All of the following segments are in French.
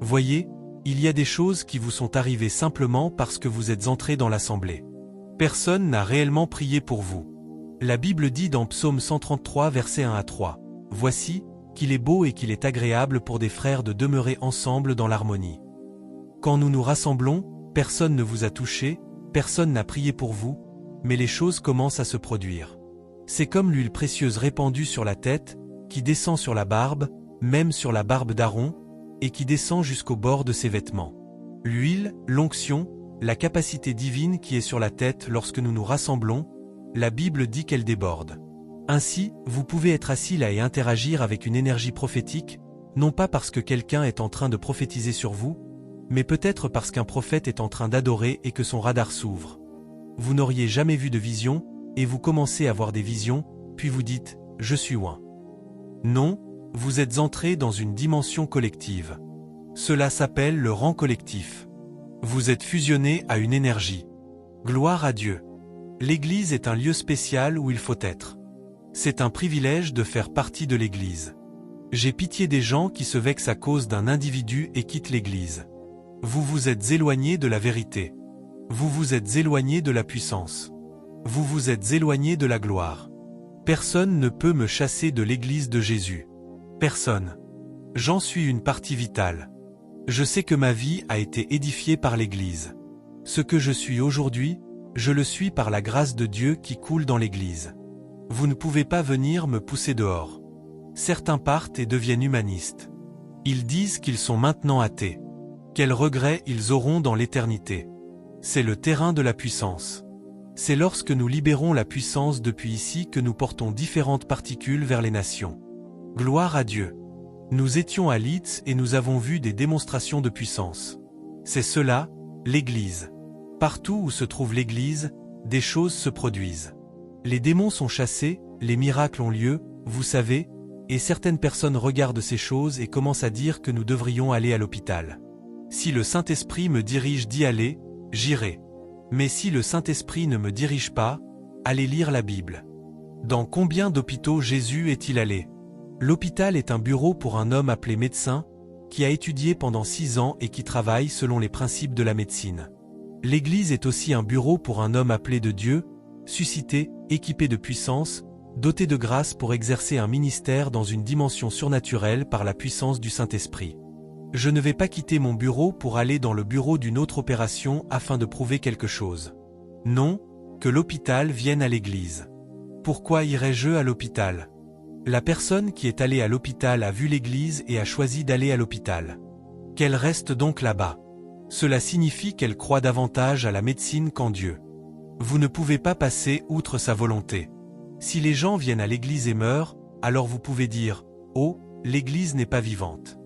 Voyez, il y a des choses qui vous sont arrivées simplement parce que vous êtes entrés dans l'assemblée. Personne n'a réellement prié pour vous. La Bible dit dans Psaume 133 versets 1 à 3, « Voici, qu'il est beau et qu'il est agréable pour des frères de demeurer ensemble dans l'harmonie. Quand nous nous rassemblons, personne ne vous a touché, personne n'a prié pour vous, mais les choses commencent à se produire. C'est comme l'huile précieuse répandue sur la tête, qui descend sur la barbe, même sur la barbe d'Aaron, et qui descend jusqu'au bord de ses vêtements. L'huile, l'onction, la capacité divine qui est sur la tête lorsque nous nous rassemblons, la Bible dit qu'elle déborde. Ainsi, vous pouvez être assis là et interagir avec une énergie prophétique, non pas parce que quelqu'un est en train de prophétiser sur vous, mais peut-être parce qu'un prophète est en train d'adorer et que son radar s'ouvre. Vous n'auriez jamais vu de vision, et vous commencez à voir des visions, puis vous dites « Je suis oint ». Non, vous êtes entré dans une dimension collective. Cela s'appelle le rang collectif. Vous êtes fusionné à une énergie. Gloire à Dieu. L'Église est un lieu spécial où il faut être. C'est un privilège de faire partie de l'Église. J'ai pitié des gens qui se vexent à cause d'un individu et quittent l'Église. Vous vous êtes éloigné de la vérité. Vous vous êtes éloigné de la puissance. Vous vous êtes éloigné de la gloire. Personne ne peut me chasser de l'Église de Jésus. Personne. J'en suis une partie vitale. Je sais que ma vie a été édifiée par l'Église. Ce que je suis aujourd'hui, je le suis par la grâce de Dieu qui coule dans l'Église. Vous ne pouvez pas venir me pousser dehors. Certains partent et deviennent humanistes. Ils disent qu'ils sont maintenant athées. Quels regrets ils auront dans l'éternité. C'est le terrain de la puissance. C'est lorsque nous libérons la puissance depuis ici que nous portons différentes particules vers les nations. Gloire à Dieu. Nous étions à Leeds et nous avons vu des démonstrations de puissance. C'est cela, l'Église. Partout où se trouve l'Église, des choses se produisent. Les démons sont chassés, les miracles ont lieu, vous savez, et certaines personnes regardent ces choses et commencent à dire que nous devrions aller à l'hôpital. Si le Saint-Esprit me dirige d'y aller, j'irai. Mais si le Saint-Esprit ne me dirige pas, allez lire la Bible. Dans combien d'hôpitaux Jésus est-il allé? L'hôpital est un bureau pour un homme appelé médecin, qui a étudié pendant 6 ans et qui travaille selon les principes de la médecine. L'Église est aussi un bureau pour un homme appelé de Dieu, suscité, équipé de puissance, doté de grâce pour exercer un ministère dans une dimension surnaturelle par la puissance du Saint-Esprit. Je ne vais pas quitter mon bureau pour aller dans le bureau d'une autre opération afin de prouver quelque chose. Non, que l'hôpital vienne à l'Église. Pourquoi irais-je à l'hôpital? La personne qui est allée à l'hôpital a vu l'Église et a choisi d'aller à l'hôpital. Qu'elle reste donc là-bas. Cela signifie qu'elle croit davantage à la médecine qu'en Dieu. Vous ne pouvez pas passer outre sa volonté. Si les gens viennent à l'Église et meurent, alors vous pouvez dire « Oh, l'Église n'est pas vivante ».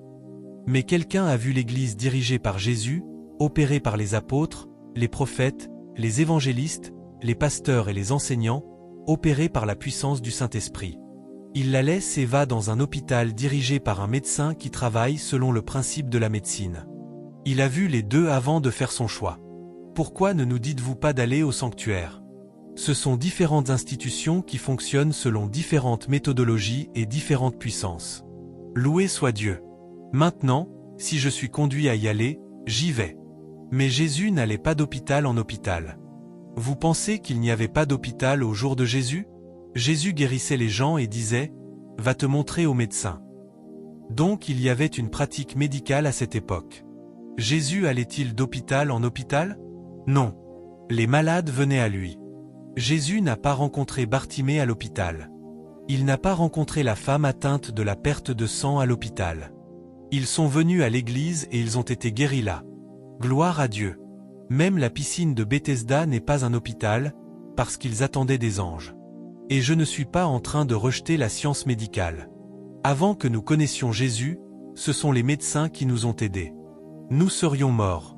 Mais quelqu'un a vu l'Église dirigée par Jésus, opérée par les apôtres, les prophètes, les évangélistes, les pasteurs et les enseignants, opérée par la puissance du Saint-Esprit. Il la laisse et va dans un hôpital dirigé par un médecin qui travaille selon le principe de la médecine. Il a vu les deux avant de faire son choix. Pourquoi ne nous dites-vous pas d'aller au sanctuaire? Ce sont différentes institutions qui fonctionnent selon différentes méthodologies et différentes puissances. Loué soit Dieu. Maintenant, si je suis conduit à y aller, j'y vais. Mais Jésus n'allait pas d'hôpital en hôpital. Vous pensez qu'il n'y avait pas d'hôpital au jour de Jésus? Jésus guérissait les gens et disait « Va te montrer au médecin ». Donc il y avait une pratique médicale à cette époque. Jésus allait-il d'hôpital en hôpital? Non. Les malades venaient à lui. Jésus n'a pas rencontré Bartimée à l'hôpital. Il n'a pas rencontré la femme atteinte de la perte de sang à l'hôpital. Ils sont venus à l'église et ils ont été guéris là. Gloire à Dieu. Même la piscine de Bethesda n'est pas un hôpital, parce qu'ils attendaient des anges. Et je ne suis pas en train de rejeter la science médicale. Avant que nous connaissions Jésus, ce sont les médecins qui nous ont aidés. Nous serions morts.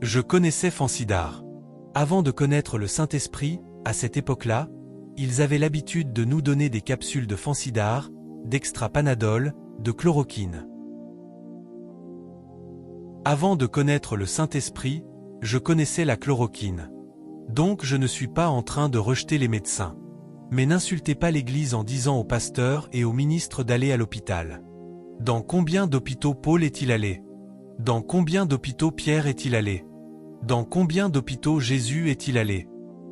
Je connaissais Fansidar. Avant de connaître le Saint-Esprit, à cette époque-là, ils avaient l'habitude de nous donner des capsules de Fansidar, d'extra-panadol, de chloroquine. Avant de connaître le Saint-Esprit, je connaissais la chloroquine. Donc je ne suis pas en train de rejeter les médecins. Mais n'insultez pas l'Église en disant aux pasteurs et aux ministres d'aller à l'hôpital. Dans combien d'hôpitaux Paul est-il allé? Dans combien d'hôpitaux Pierre est-il allé? Dans combien d'hôpitaux Jésus est-il allé?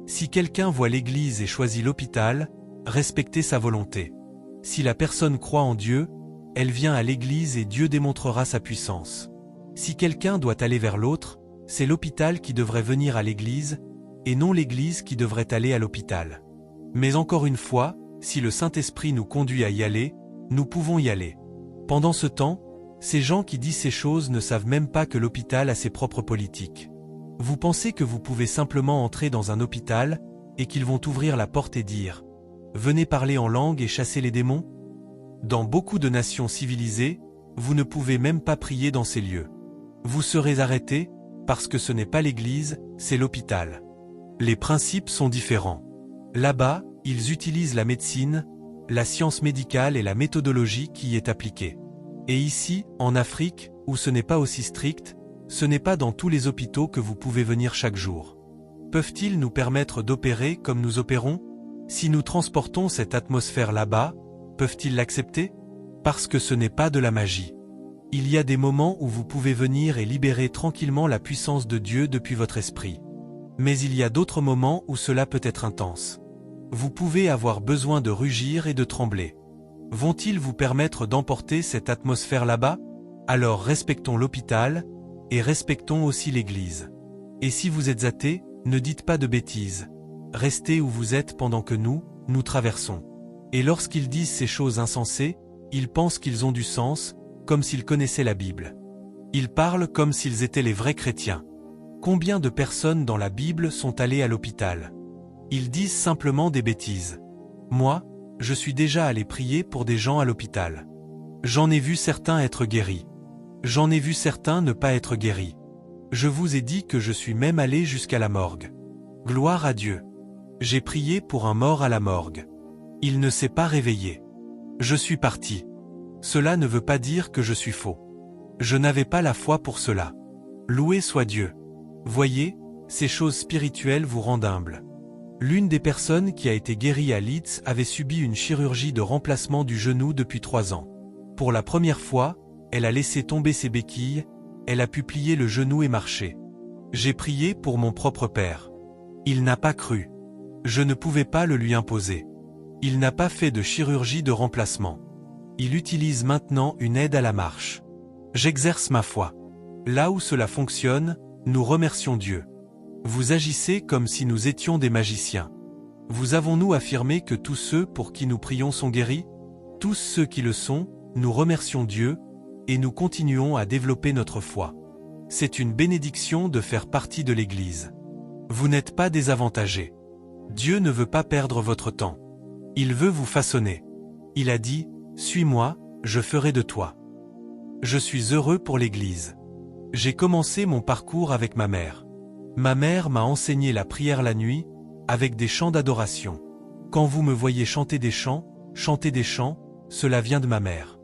Si quelqu'un voit l'Église et choisit l'hôpital, respectez sa volonté. Si la personne croit en Dieu, elle vient à l'Église et Dieu démontrera sa puissance. Si quelqu'un doit aller vers l'autre, c'est l'hôpital qui devrait venir à l'Église, et non l'Église qui devrait aller à l'hôpital. Mais encore une fois, si le Saint-Esprit nous conduit à y aller, nous pouvons y aller. Pendant ce temps, ces gens qui disent ces choses ne savent même pas que l'hôpital a ses propres politiques. Vous pensez que vous pouvez simplement entrer dans un hôpital, et qu'ils vont ouvrir la porte et dire « Venez parler en langue et chasser les démons ?» Dans beaucoup de nations civilisées, vous ne pouvez même pas prier dans ces lieux. Vous serez arrêté, parce que ce n'est pas l'église, c'est l'hôpital. Les principes sont différents. Là-bas, ils utilisent la médecine, la science médicale et la méthodologie qui y est appliquée. Et ici, en Afrique, où ce n'est pas aussi strict, ce n'est pas dans tous les hôpitaux que vous pouvez venir chaque jour. Peuvent-ils nous permettre d'opérer comme nous opérons? Si nous transportons cette atmosphère là-bas, peuvent-ils l'accepter? Parce que ce n'est pas de la magie. Il y a des moments où vous pouvez venir et libérer tranquillement la puissance de Dieu depuis votre esprit. Mais il y a d'autres moments où cela peut être intense. Vous pouvez avoir besoin de rugir et de trembler. Vont-ils vous permettre d'emporter cette atmosphère là-bas? Alors respectons l'hôpital, et respectons aussi l'Église. Et si vous êtes athée, ne dites pas de bêtises. Restez où vous êtes pendant que nous traversons. Et lorsqu'ils disent ces choses insensées, ils pensent qu'ils ont du sens, comme s'ils connaissaient la Bible. Ils parlent comme s'ils étaient les vrais chrétiens. Combien de personnes dans la Bible sont allées à l'hôpital? Ils disent simplement des bêtises. Moi, je suis déjà allé prier pour des gens à l'hôpital. J'en ai vu certains être guéris. J'en ai vu certains ne pas être guéris. Je vous ai dit que je suis même allé jusqu'à la morgue. Gloire à Dieu. J'ai prié pour un mort à la morgue. Il ne s'est pas réveillé. Je suis parti. Cela ne veut pas dire que je suis faux. Je n'avais pas la foi pour cela. Loué soit Dieu. Voyez, ces choses spirituelles vous rendent humble. L'une des personnes qui a été guérie à Leeds avait subi une chirurgie de remplacement du genou depuis 3 ans. Pour la première fois, elle a laissé tomber ses béquilles, elle a pu plier le genou et marcher. J'ai prié pour mon propre père. Il n'a pas cru. Je ne pouvais pas le lui imposer. Il n'a pas fait de chirurgie de remplacement. Il utilise maintenant une aide à la marche. J'exerce ma foi. Là où cela fonctionne, nous remercions Dieu. Vous agissez comme si nous étions des magiciens. Vous avons-nous affirmé que tous ceux pour qui nous prions sont guéris? Tous ceux qui le sont, nous remercions Dieu, et nous continuons à développer notre foi. C'est une bénédiction de faire partie de l'Église. Vous n'êtes pas désavantagés. Dieu ne veut pas perdre votre temps. Il veut vous façonner. Il a dit, « Suis-moi, je ferai de toi. » Je suis heureux pour l'Église. J'ai commencé mon parcours avec ma mère. Ma mère m'a enseigné la prière la nuit, avec des chants d'adoration. Quand vous me voyez chanter des chants, cela vient de ma mère.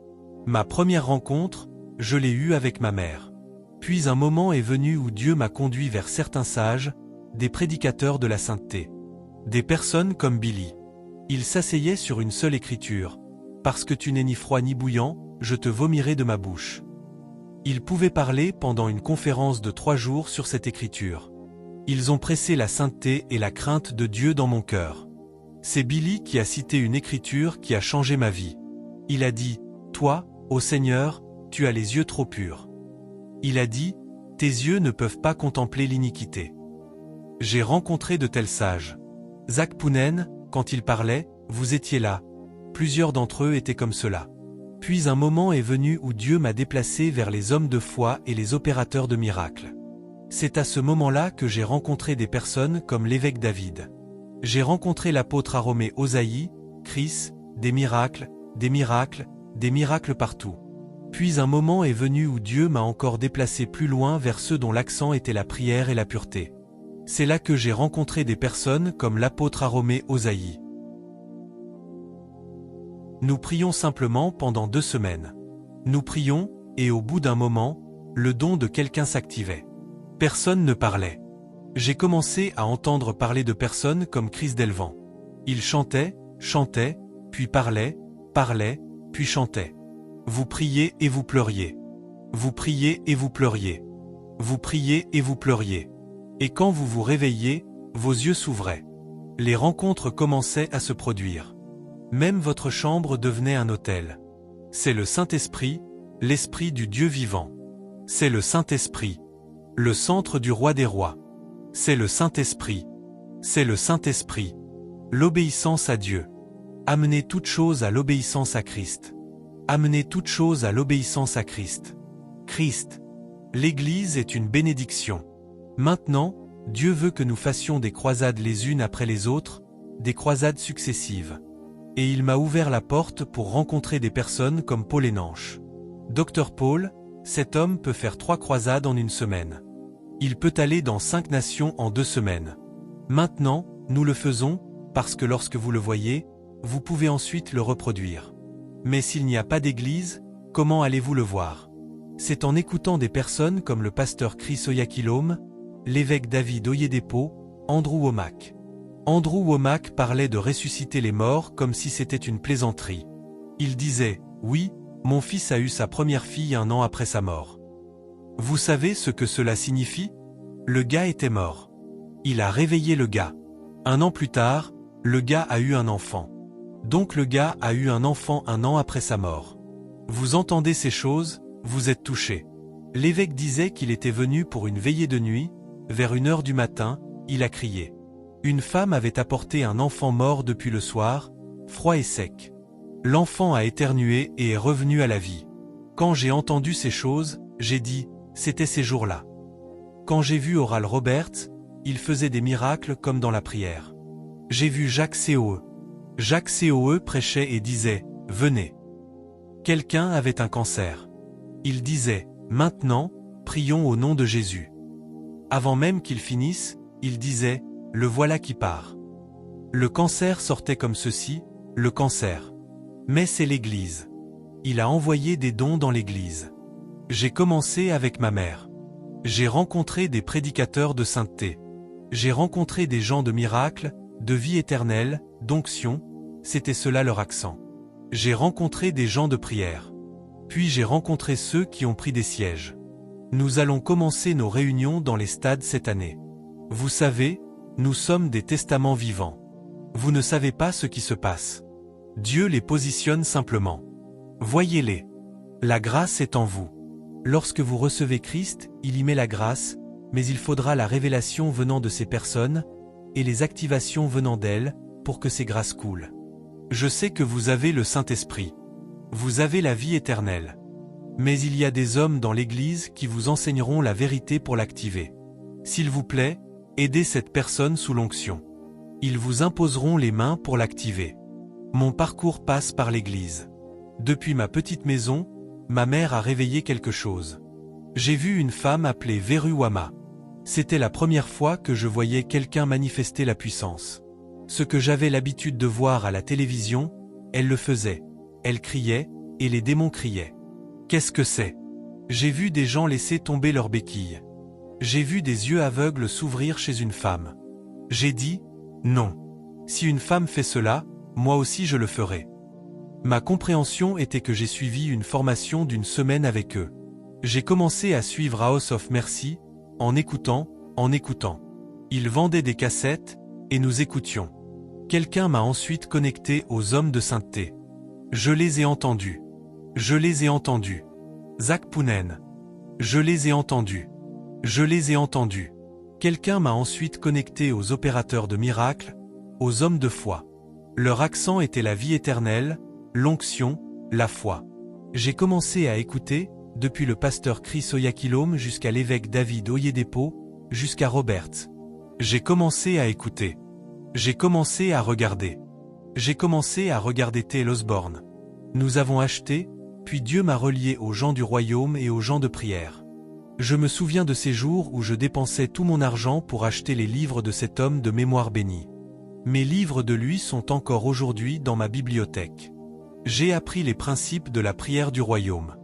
Ma première rencontre, je l'ai eue avec ma mère. Puis un moment est venu où Dieu m'a conduit vers certains sages, des prédicateurs de la sainteté. Des personnes comme Billy. Ils s'asseyaient sur une seule écriture. « Parce que tu n'es ni froid ni bouillant, je te vomirai de ma bouche. » Ils pouvaient parler pendant une conférence de 3 jours sur cette écriture. Ils ont pressé la sainteté et la crainte de Dieu dans mon cœur. C'est Billy qui a cité une écriture qui a changé ma vie. Il a dit, « Toi, ô Seigneur, tu as les yeux trop purs. » Il a dit, « Tes yeux ne peuvent pas contempler l'iniquité. » J'ai rencontré de tels sages. Zach Pounen, quand il parlait, vous étiez là. Plusieurs d'entre eux étaient comme cela. Puis un moment est venu où Dieu m'a déplacé vers les hommes de foi et les opérateurs de miracles. C'est à ce moment-là que j'ai rencontré des personnes comme l'évêque David. J'ai rencontré l'apôtre Aromé Osaïe, Chris, des miracles partout. Puis un moment est venu où Dieu m'a encore déplacé plus loin vers ceux dont l'accent était la prière et la pureté. C'est là que j'ai rencontré des personnes comme l'apôtre Aromé Osaïe. Nous prions simplement pendant 2 semaines. Nous prions, et au bout d'un moment, le don de quelqu'un s'activait. Personne ne parlait. J'ai commencé à entendre parler de personnes comme Chris Delvent. Il chantait, puis parlait, puis chantait. Vous priez et vous pleuriez. Vous priez et vous pleuriez. Vous priez et vous pleuriez. Et quand vous vous réveilliez, vos yeux s'ouvraient. Les rencontres commençaient à se produire. Même votre chambre devenait un autel. C'est le Saint-Esprit, l'Esprit du Dieu vivant. C'est le Saint-Esprit. Le centre du roi des rois. C'est le Saint-Esprit. C'est le Saint-Esprit. L'obéissance à Dieu. Amenez toute chose à l'obéissance à Christ. Amenez toute chose à l'obéissance à Christ. Christ. L'Église est une bénédiction. Maintenant, Dieu veut que nous fassions des croisades les unes après les autres, des croisades successives. Et il m'a ouvert la porte pour rencontrer des personnes comme Paul Énanche. Dr Paul, cet homme peut faire 3 croisades en une semaine. Il peut aller dans 5 nations en 2 semaines. Maintenant, nous le faisons, parce que lorsque vous le voyez, vous pouvez ensuite le reproduire. Mais s'il n'y a pas d'église, comment allez-vous le voir? C'est en écoutant des personnes comme le pasteur Chris Oyakhilome, l'évêque David Oyedepo, Andrew Wommack. Andrew Wommack parlait de ressusciter les morts comme si c'était une plaisanterie. Il disait, oui, mon fils a eu sa première fille 1 an après sa mort. Vous savez ce que cela signifie? Le gars était mort. Il a réveillé le gars. 1 an plus tard, le gars a eu un enfant. Donc le gars a eu un enfant 1 an après sa mort. Vous entendez ces choses, vous êtes touché. L'évêque disait qu'il était venu pour une veillée de nuit, vers 1 heure du matin, il a crié. Une femme avait apporté un enfant mort depuis le soir, froid et sec. L'enfant a éternué et est revenu à la vie. Quand j'ai entendu ces choses, j'ai dit, c'était ces jours-là. Quand j'ai vu Oral Roberts, il faisait des miracles comme dans la prière. J'ai vu Jacques C.O.E. Jacques C.O.E. prêchait et disait, venez. Quelqu'un avait un cancer. Il disait, maintenant, prions au nom de Jésus. Avant même qu'il finisse, il disait, le voilà qui part. Le cancer sortait comme ceci, le cancer. Mais c'est l'Église. Il a envoyé des dons dans l'Église. J'ai commencé avec ma mère. J'ai rencontré des prédicateurs de sainteté. J'ai rencontré des gens de miracles, de vie éternelle, d'onction, c'était cela leur accent. J'ai rencontré des gens de prière. Puis j'ai rencontré ceux qui ont pris des sièges. Nous allons commencer nos réunions dans les stades cette année. Vous savez, nous sommes des testaments vivants. Vous ne savez pas ce qui se passe. Dieu les positionne simplement. Voyez-les. La grâce est en vous. Lorsque vous recevez Christ, il y met la grâce, mais il faudra la révélation venant de ces personnes, et les activations venant d'elles, pour que ces grâces coulent. Je sais que vous avez le Saint-Esprit. Vous avez la vie éternelle. Mais il y a des hommes dans l'Église qui vous enseigneront la vérité pour l'activer. S'il vous plaît, aidez cette personne sous l'onction. Ils vous imposeront les mains pour l'activer. Mon parcours passe par l'Église. Depuis ma petite maison, ma mère a réveillé quelque chose. J'ai vu une femme appelée Veru Wama. C'était la première fois que je voyais quelqu'un manifester la puissance. Ce que j'avais l'habitude de voir à la télévision, elle le faisait. Elle criait, et les démons criaient. Qu'est-ce que c'est? J'ai vu des gens laisser tomber leurs béquilles. J'ai vu des yeux aveugles s'ouvrir chez une femme. J'ai dit, non. Si une femme fait cela, moi aussi je le ferai. Ma compréhension était que j'ai suivi une formation d'1 semaine avec eux. J'ai commencé à suivre House of Mercy, en écoutant. Ils vendaient des cassettes, et nous écoutions. Quelqu'un m'a ensuite connecté aux hommes de sainteté. Je les ai entendus. Zach Pounen. Je les ai entendus. Quelqu'un m'a ensuite connecté aux opérateurs de miracles, aux hommes de foi. Leur accent était la vie éternelle, l'onction, la foi. J'ai commencé à écouter, depuis le pasteur Chris Oyakhilome jusqu'à l'évêque David Oyedepo, jusqu'à Roberts. J'ai commencé à écouter. J'ai commencé à regarder T.L. Osborne. Nous avons acheté, puis Dieu m'a relié aux gens du royaume et aux gens de prière. Je me souviens de ces jours où je dépensais tout mon argent pour acheter les livres de cet homme de mémoire béni. Mes livres de lui sont encore aujourd'hui dans ma bibliothèque. J'ai appris les principes de la prière du royaume.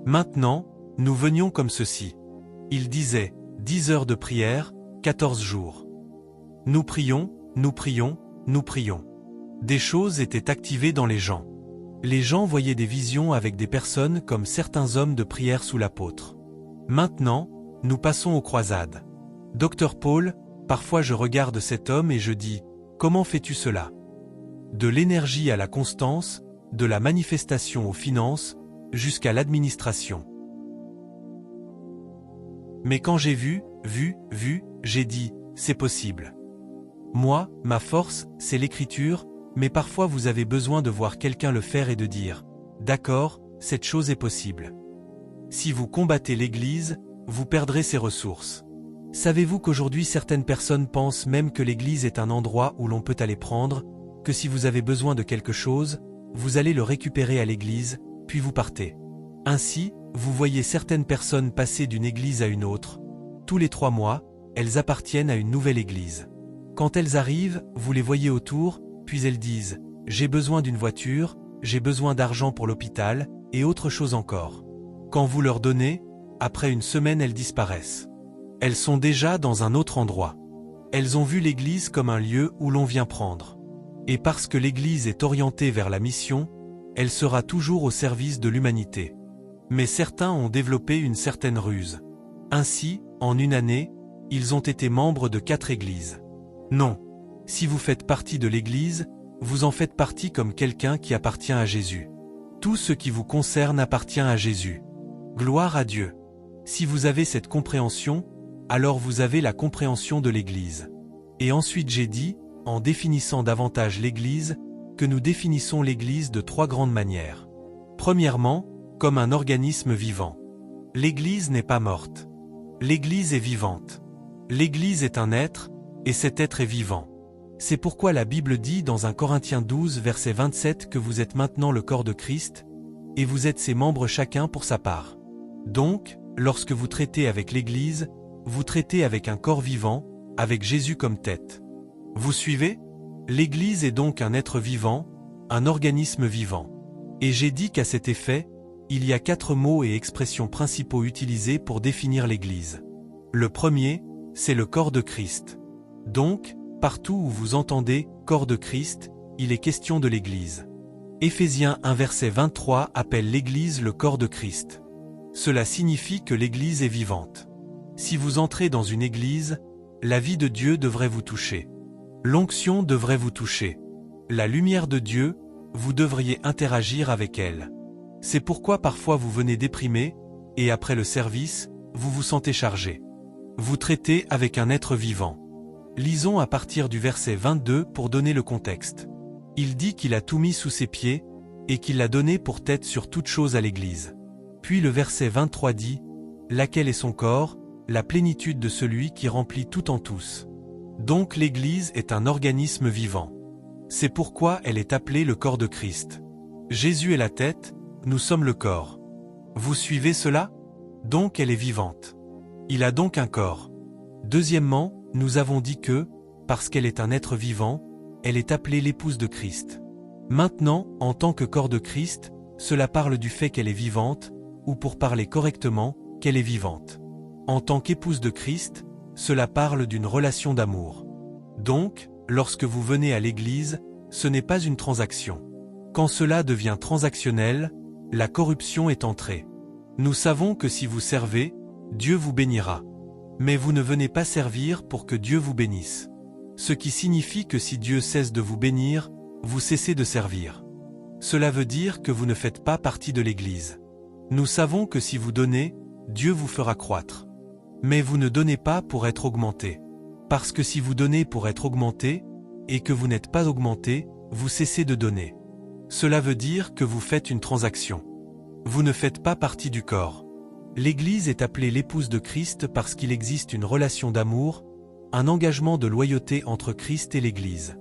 Maintenant, nous venions comme ceci. Il disait, 10 heures de prière, 14 jours. Nous prions. Des choses étaient activées dans les gens. Les gens voyaient des visions avec des personnes comme certains hommes de prière sous l'apôtre. Maintenant, nous passons aux croisades. Dr Paul, parfois je regarde cet homme et je dis, comment fais-tu cela? De l'énergie à la constance, de la manifestation aux finances, jusqu'à l'administration. Mais quand j'ai vu, j'ai dit, c'est possible. Moi, ma force, c'est l'écriture, mais parfois vous avez besoin de voir quelqu'un le faire et de dire, d'accord, cette chose est possible. Si vous combattez l'Église, vous perdrez ses ressources. Savez-vous qu'aujourd'hui certaines personnes pensent même que l'Église est un endroit où l'on peut aller prendre, que si vous avez besoin de quelque chose, vous allez le récupérer à l'Église, puis vous partez. Ainsi, vous voyez certaines personnes passer d'une église à une autre. Tous les 3 mois, elles appartiennent à une nouvelle église. Quand elles arrivent, vous les voyez autour, puis elles disent « J'ai besoin d'une voiture, j'ai besoin d'argent pour l'hôpital, et autre chose encore. » Quand vous leur donnez, après une semaine elles disparaissent. Elles sont déjà dans un autre endroit. Elles ont vu l'église comme un lieu où l'on vient prendre. Et parce que l'église est orientée vers la mission, elle sera toujours au service de l'humanité. Mais certains ont développé une certaine ruse. Ainsi, en une année, ils ont été membres de 4 églises. Non. Si vous faites partie de l'église, vous en faites partie comme quelqu'un qui appartient à Jésus. Tout ce qui vous concerne appartient à Jésus. Gloire à Dieu. Si vous avez cette compréhension, alors vous avez la compréhension de l'église. Et ensuite j'ai dit, en définissant davantage l'église, que nous définissons l'église de 3 grandes manières. Premièrement, comme un organisme vivant. L'Église n'est pas morte. L'Église est vivante. L'Église est un être, et cet être est vivant. C'est pourquoi la Bible dit dans 1 Corinthiens 12 verset 27 que vous êtes maintenant le corps de Christ, et vous êtes ses membres chacun pour sa part. Donc, lorsque vous traitez avec l'Église, vous traitez avec un corps vivant, avec Jésus comme tête. Vous suivez? L'Église est donc un être vivant, un organisme vivant. Et j'ai dit qu'à cet effet, il y a 4 mots et expressions principaux utilisés pour définir l'Église. Le premier, c'est le corps de Christ. Donc, partout où vous entendez « corps de Christ », il est question de l'Église. Éphésiens 1 verset 23 appelle l'Église le corps de Christ. Cela signifie que l'Église est vivante. Si vous entrez dans une Église, la vie de Dieu devrait vous toucher. L'onction devrait vous toucher. La lumière de Dieu, vous devriez interagir avec elle. C'est pourquoi parfois vous venez déprimé, et après le service, vous vous sentez chargé. Vous traitez avec un être vivant. Lisons à partir du verset 22 pour donner le contexte. Il dit qu'il a tout mis sous ses pieds, et qu'il l'a donné pour tête sur toute chose à l'Église. Puis le verset 23 dit, « Laquelle est son corps, la plénitude de celui qui remplit tout en tous. » Donc l'Église est un organisme vivant. C'est pourquoi elle est appelée le corps de Christ. Jésus est la tête, nous sommes le corps. Vous suivez cela? Donc elle est vivante. Il a donc un corps. Deuxièmement, nous avons dit que, parce qu'elle est un être vivant, elle est appelée l'épouse de Christ. Maintenant, en tant que corps de Christ, cela parle du fait qu'elle est vivante, ou pour parler correctement, qu'elle est vivante. En tant qu'épouse de Christ, cela parle d'une relation d'amour. Donc, lorsque vous venez à l'Église, ce n'est pas une transaction. Quand cela devient transactionnel, la corruption est entrée. Nous savons que si vous servez, Dieu vous bénira. Mais vous ne venez pas servir pour que Dieu vous bénisse. Ce qui signifie que si Dieu cesse de vous bénir, vous cessez de servir. Cela veut dire que vous ne faites pas partie de l'Église. Nous savons que si vous donnez, Dieu vous fera croître. Mais vous ne donnez pas pour être augmenté. Parce que si vous donnez pour être augmenté, et que vous n'êtes pas augmenté, vous cessez de donner. Cela veut dire que vous faites une transaction. Vous ne faites pas partie du corps. L'Église est appelée l'épouse de Christ parce qu'il existe une relation d'amour, un engagement de loyauté entre Christ et l'Église.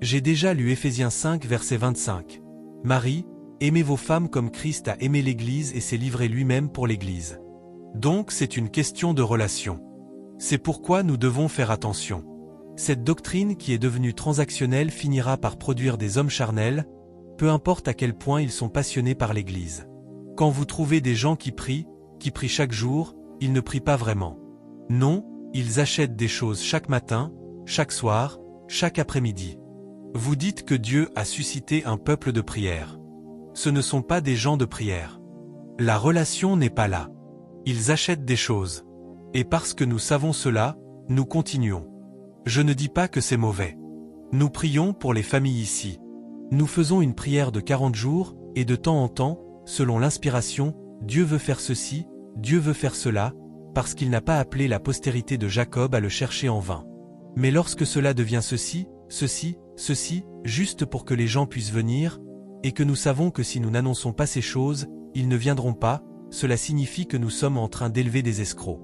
J'ai déjà lu Éphésiens 5 verset 25. Marie, aimez vos femmes comme Christ a aimé l'Église et s'est livré lui-même pour l'Église. Donc c'est une question de relation. C'est pourquoi nous devons faire attention. Cette doctrine qui est devenue transactionnelle finira par produire des hommes charnels, peu importe à quel point ils sont passionnés par l'Église. Quand vous trouvez des gens qui prient chaque jour, ils ne prient pas vraiment. Non, ils achètent des choses chaque matin, chaque soir, chaque après-midi. Vous dites que Dieu a suscité un peuple de prière. Ce ne sont pas des gens de prière. La relation n'est pas là. Ils achètent des choses. Et parce que nous savons cela, nous continuons. Je ne dis pas que c'est mauvais. Nous prions pour les familles ici. Nous faisons une prière de 40 jours, et de temps en temps, selon l'inspiration, Dieu veut faire ceci, Dieu veut faire cela, parce qu'il n'a pas appelé la postérité de Jacob à le chercher en vain. Mais lorsque cela devient ceci, juste pour que les gens puissent venir, et que nous savons que si nous n'annonçons pas ces choses, ils ne viendront pas, cela signifie que nous sommes en train d'élever des escrocs.